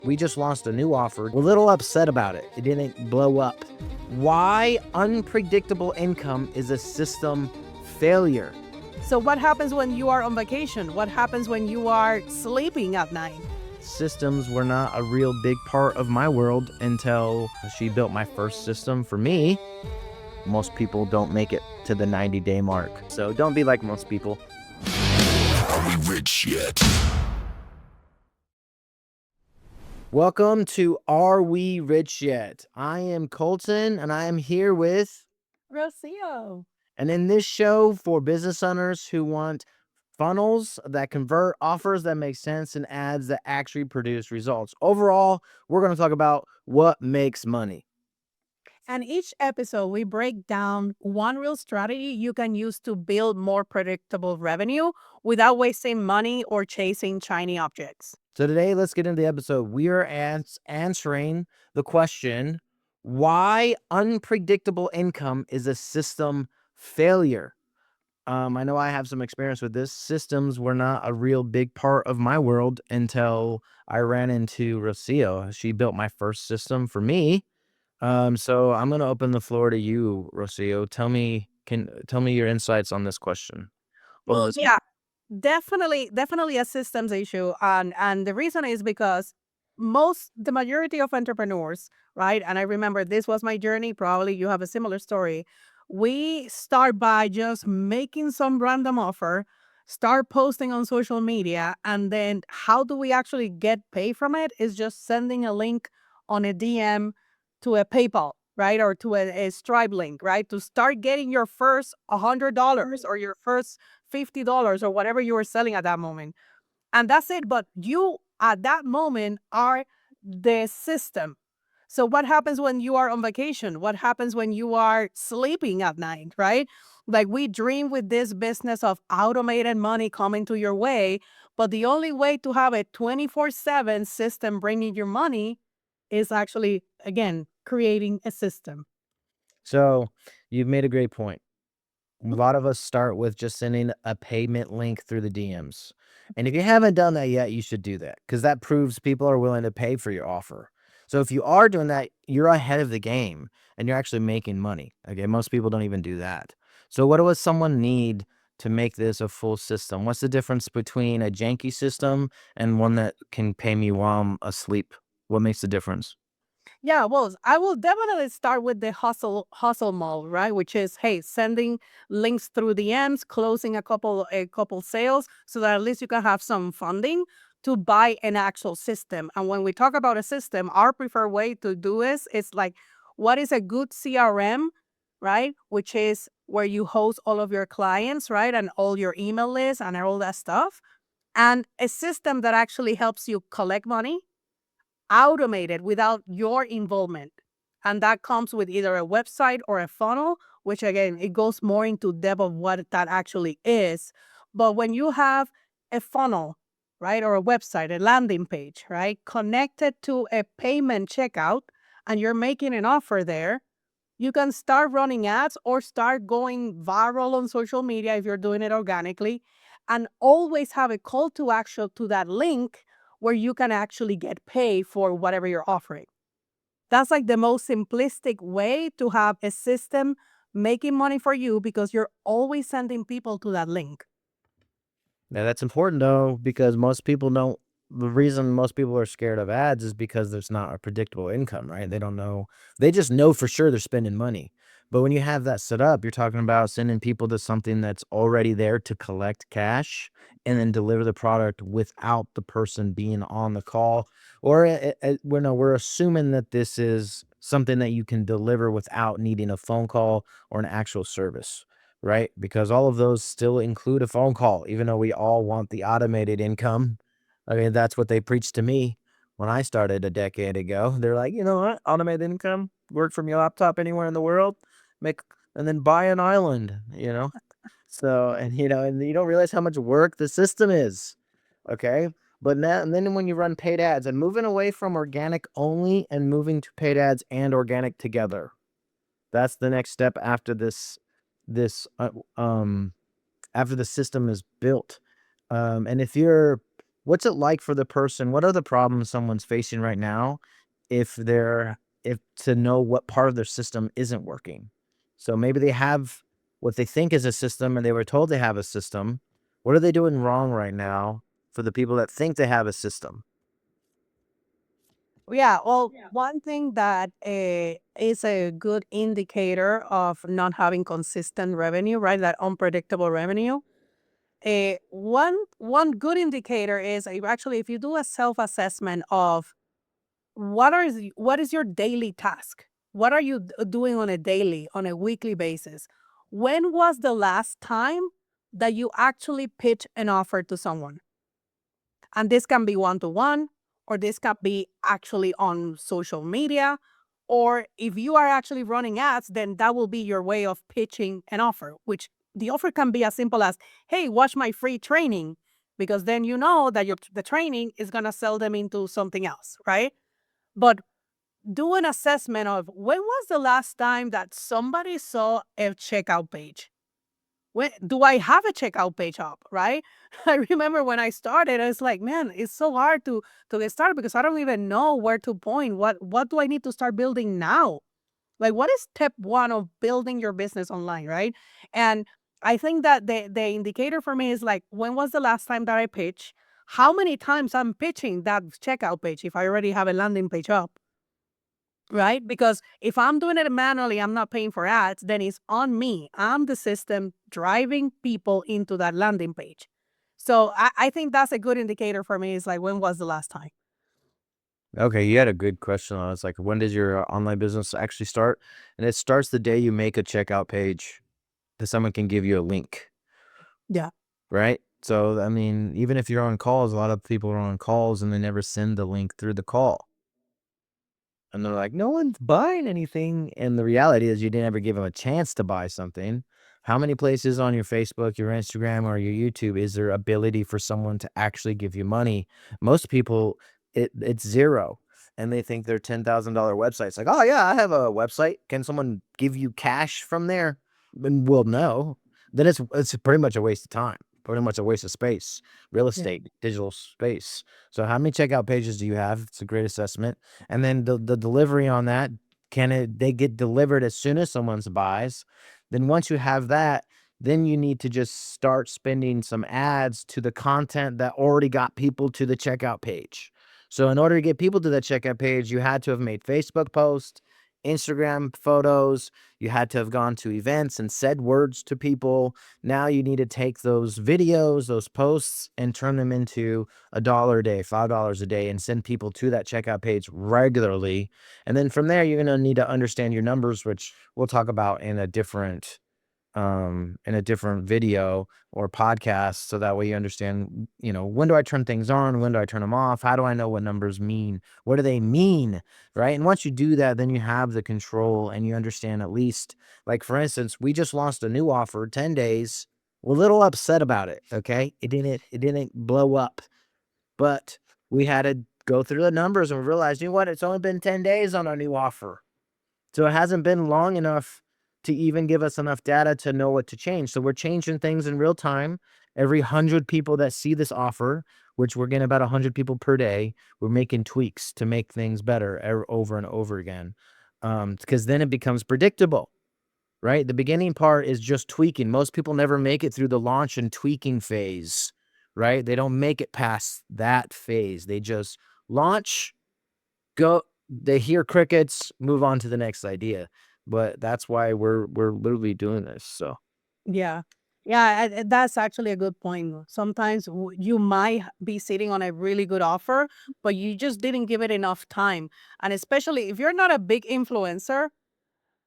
We just launched a new offer. We're a little upset about it. It didn't blow up. Why unpredictable income is a system failure. So what happens when you are on vacation? What happens when you are sleeping at night? Systems were not a real big part of my world until she built my first system for me. Most people don't make it to the 90-day mark. So don't be like most people. Are we rich yet? Welcome to Are We Rich Yet? I am Colton and I am here with, Rocio. and in this show for business owners who want funnels that convert, offers that make sense, and ads that actually produce results. Overall, we're going to talk about what makes money. And each episode, we break down one real strategy you can use to build more predictable revenue without wasting money or chasing shiny objects. So today, let's get into the episode. We are answering the question, why unpredictable income is a system failure. I know I have some experience with this. Systems were not a real big part of my world until I ran into Rocio. She built my first system for me. So I'm gonna open the floor to you, Rocio. Tell me your insights on this question. Well, yeah, definitely a systems issue. And the reason is because the majority of entrepreneurs, right? And I remember this was my journey. Probably you have a similar story. We start by just making some random offer, start posting on social media, and then how do we actually get paid from it is just sending a link on a DM to a PayPal, right? Or to a Stripe link, right? To start getting your first $100 or your first $50 or whatever you were selling at that moment. And that's it. But you at that moment are the system. So what happens when you are on vacation? What happens when you are sleeping at night, right? Like we dream with this business of automated money coming to your way, but the only way to have a 24/7 system bringing you money is actually, again, creating a system. So you've made a great point. A lot of us start with just sending a payment link through the DMs. And if you haven't done that yet, you should do that because that proves people are willing to pay for your offer. So if you are doing that, you're ahead of the game and you're actually making money. Okay. Most people don't even do that. So what does someone need to make this a full system? What's the difference between a janky system and one that can pay me while I'm asleep? What makes the difference? Yeah, well, I will definitely start with the hustle mode, right? Which is, hey, sending links through DMs, closing a couple sales, so that at least you can have some funding to buy an actual system. And when we talk about a system, our preferred way to do this is like, what is a good CRM, right? Which is where you host all of your clients, right, and all your email lists and all that stuff, and a system that actually helps you collect money automated without your involvement. And that comes with either a website or a funnel, which again, it goes more into depth of what that actually is. But when you have a funnel, right, or a website, a landing page, right, connected to a payment checkout, and you're making an offer there, you can start running ads or start going viral on social media if you're doing it organically, and always have a call to action to that link where you can actually get paid for whatever you're offering. That's like the most simplistic way to have a system making money for you because you're always sending people to that link. Now that's important though, because most people don't. The reason most people are scared of ads is because there's not a predictable income, right? They don't know. They just know for sure they're spending money. But when you have that set up, you're talking about sending people to something that's already there to collect cash and then deliver the product without the person being on the call. Or we're assuming that this is something that you can deliver without needing a phone call or an actual service, right? Because all of those still include a phone call, even though we all want the automated income. I mean, that's what they preached to me when I started a decade ago. They're like, you know what? Automated income, work from your laptop anywhere in the world, make, and then buy an island. So, and you don't realize how much work the system is. Okay. But now, and then when you run paid ads and moving away from organic only and moving to paid ads and organic together, that's the next step after this after the system is built. And if you're what's it like for the person? What are the problems someone's facing right now if to know what part of their system isn't working? So maybe they have what they think is a system and they were told they have a system. What are they doing wrong right now for the people that think they have a system? Yeah, well, one thing that is a good indicator of not having consistent revenue, right? That unpredictable revenue. One good indicator is actually if you do a self assessment of what is your daily task? What are you doing on a daily, on a weekly basis? When was the last time that you actually pitch an offer to someone? And this can be one to one, or this can be actually on social media. Or if you are actually running ads, then that will be your way of pitching an offer, which the offer can be as simple as, hey, watch my free training, because then you know that the training is going to sell them into something else, right? But do an assessment of when was the last time that somebody saw a checkout page? When do I have a checkout page up, right? I remember when I started, I was like, man, it's so hard to get started because I don't even know where to point. What do I need to start building now? Like, what is step one of building your business online, right? And I think that the indicator for me is like, when was the last time that I pitched? How many times I'm pitching that checkout page if I already have a landing page up? Right? Because if I'm doing it manually, I'm not paying for ads, then it's on me. I'm the system driving people into that landing page. So I think that's a good indicator for me is like, when was the last time? Okay, you had a good question on. It's like, when does your online business actually start? And it starts the day you make a checkout page that someone can give you a link, Yeah. right? So, I mean, even if you're on calls, a lot of people are on calls and they never send the link through the call. And they're like, no one's buying anything. And the reality is, you didn't ever give them a chance to buy something. How many places on your Facebook, your Instagram, or your YouTube is there ability for someone to actually give you money? Most people, it's zero. And they think they're $10,000 websites. Like, oh, yeah, I have a website. Can someone give you cash from there? And well, no. Then it's pretty much a waste of time, pretty much a waste of space, real Yeah. estate, digital space. So, how many checkout pages do you have? It's a great assessment. And then the delivery on that, they get delivered as soon as someone's buys? Then once you have that, then you need to just start spending some ads to the content that already got people to the checkout page. So in order to get people to that checkout page, you had to have made Facebook posts, Instagram photos, you had to have gone to events and said words to people. Now you need to take those videos, those posts, and turn them into $1 a day, $5 a day, and send people to that checkout page regularly. And then from there, you're going to need to understand your numbers, which we'll talk about in a different video or podcast. So that way you understand, when do I turn things on? When do I turn them off? How do I know what numbers mean? What do they mean? Right. And once you do that, then you have the control and you understand at least, like, for instance, we just launched a new offer, 10 days. We're a little upset about it. Okay. It didn't blow up, but we had to go through the numbers and we realized, you know what? It's only been 10 days on our new offer. So it hasn't been long enough to even give us enough data to know what to change. So we're changing things in real time. Every 100 people that see this offer, which we're getting about 100 people per day, we're making tweaks to make things better over and over again. Because then it becomes predictable, right? The beginning part is just tweaking. Most people never make it through the launch and tweaking phase, right? They don't make it past that phase. They just launch, go, they hear crickets, move on to the next idea. But that's why we're literally doing this. So Yeah. Yeah, and that's actually a good point. Sometimes you might be sitting on a really good offer, but you just didn't give it enough time. And especially if you're not a big influencer,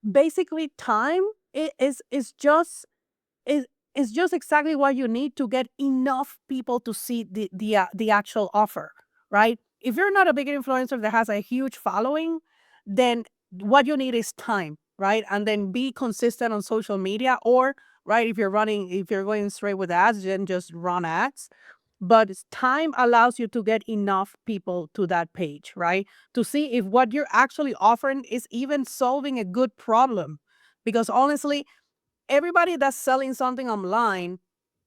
basically time is just is just exactly what you need to get enough people to see the actual offer, right? If you're not a big influencer that has a huge following, then what you need is time, right? And then be consistent on social media, or right, if you're going straight with ads, then just run ads. But time allows you to get enough people to that page, right? To see if what you're actually offering is even solving a good problem. Because honestly, everybody that's selling something online,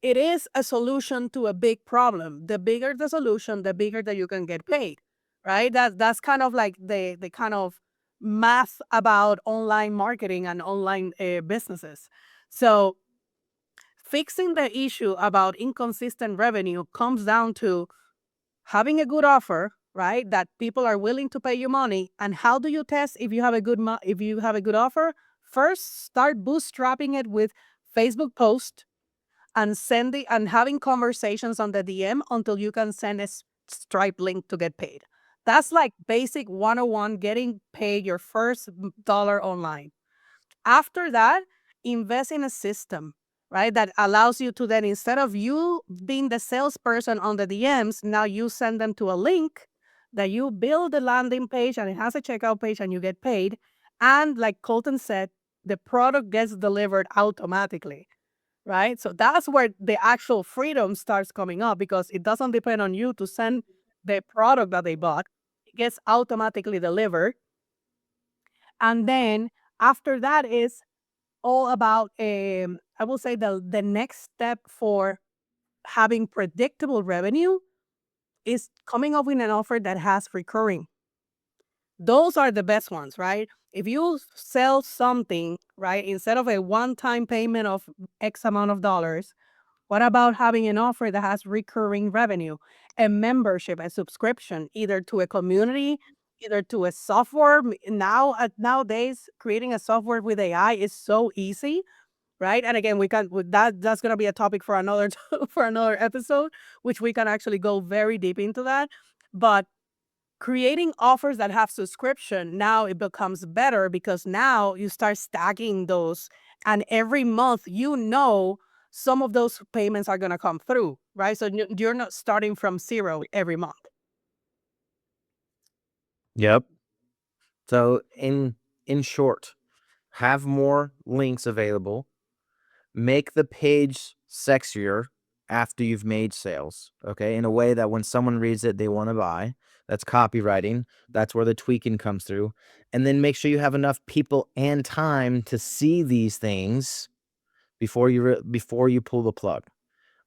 it is a solution to a big problem. The bigger the solution, the bigger that you can get paid, right? That's kind of like the kind of math about online marketing and online businesses. So fixing the issue about inconsistent revenue comes down to having a good offer, right? That people are willing to pay you money. And how do you test if you have a if you have a good offer? First, start bootstrapping it with Facebook post and sending and having conversations on the DM until you can send a Stripe link to get paid. That's like basic 101, getting paid your first dollar online. After that, invest in a system, right? That allows you to then, instead of you being the salesperson on the DMs, now you send them to a link that you build a landing page and it has a checkout page and you get paid. And like Colton said, the product gets delivered automatically, right? So that's where the actual freedom starts coming up because it doesn't depend on you to send the product that they bought. It gets automatically delivered. And then after that is all about I will say the next step for having predictable revenue is coming up with an offer that has recurring. Those are the best ones, right? If you sell something, right, instead of a one-time payment of X amount of dollars, what about having an offer that has recurring revenue, a membership, a subscription, either to a community, either to a software? Nowadays, creating a software with AI is so easy, right? And again, we can with that's going to be a topic for another for another episode, which we can actually go very deep into that. But creating offers that have subscription, now it becomes better because now you start stacking those, and every month some of those payments are going to come through, right? So you're not starting from zero every month. Yep. So in short, have more links available. Make the page sexier after you've made sales, okay? In a way that when someone reads it, they want to buy. That's copywriting. That's where the tweaking comes through. And then make sure you have enough people and time to see these things before you pull the plug,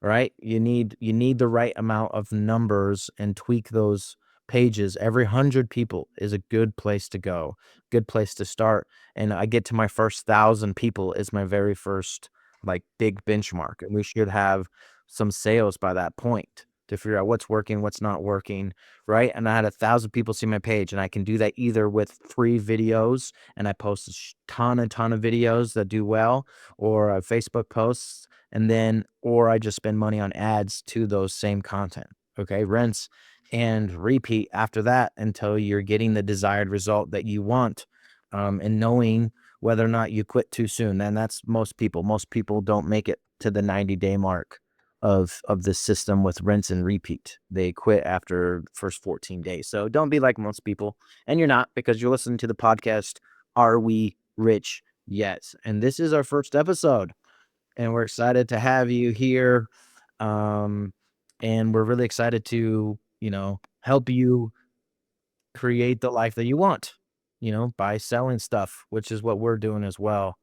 right? You need the right amount of numbers and tweak those pages. Every 100 people is a good place to go, good place to start. And I get to my first 1,000 people is my very first like big benchmark, and we should have some sales by that point to figure out what's working, what's not working, right? And I had 1,000 people see my page, and I can do that either with free videos, and I post a ton of videos that do well, or Facebook posts, and then or I just spend money on ads to those same content. Okay, rinse and repeat after that until you're getting the desired result that you want, and knowing whether or not you quit too soon. And that's most people. Most people don't make it to the 90-day mark of this system with rinse and repeat. They quit after first 14 days. So don't be like most people, and you're not, because you're listening to the podcast Are We Rich Yet? And this is our first episode, and we're excited to have you here. And we're really excited to, help you create the life that you want, by selling stuff, which is what we're doing as well.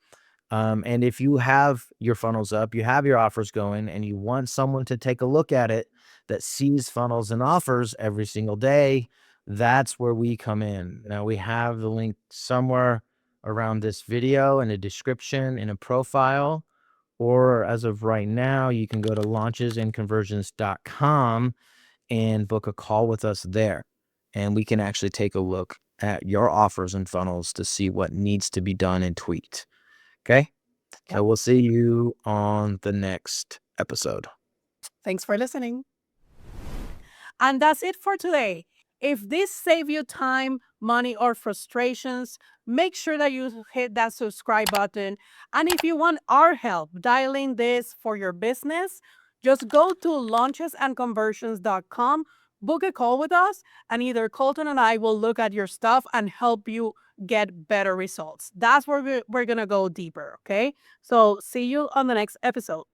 And if you have your funnels up, you have your offers going, and you want someone to take a look at it that sees funnels and offers every single day, that's where we come in. Now, we have the link somewhere around this video in a description, in a profile, or as of right now, you can go to launchesandconversions.com and book a call with us there. And we can actually take a look at your offers and funnels to see what needs to be done and tweaked. Okay. So we'll see you on the next episode. Thanks for listening. And that's it for today. If this saved you time, money, or frustrations, make sure that you hit that subscribe button. And if you want our help dialing this for your business, just go to launchesandconversions.com, book a call with us, and either Colton and I will look at your stuff and help you get better results. That's where we're going to go deeper, okay? So see you on the next episode.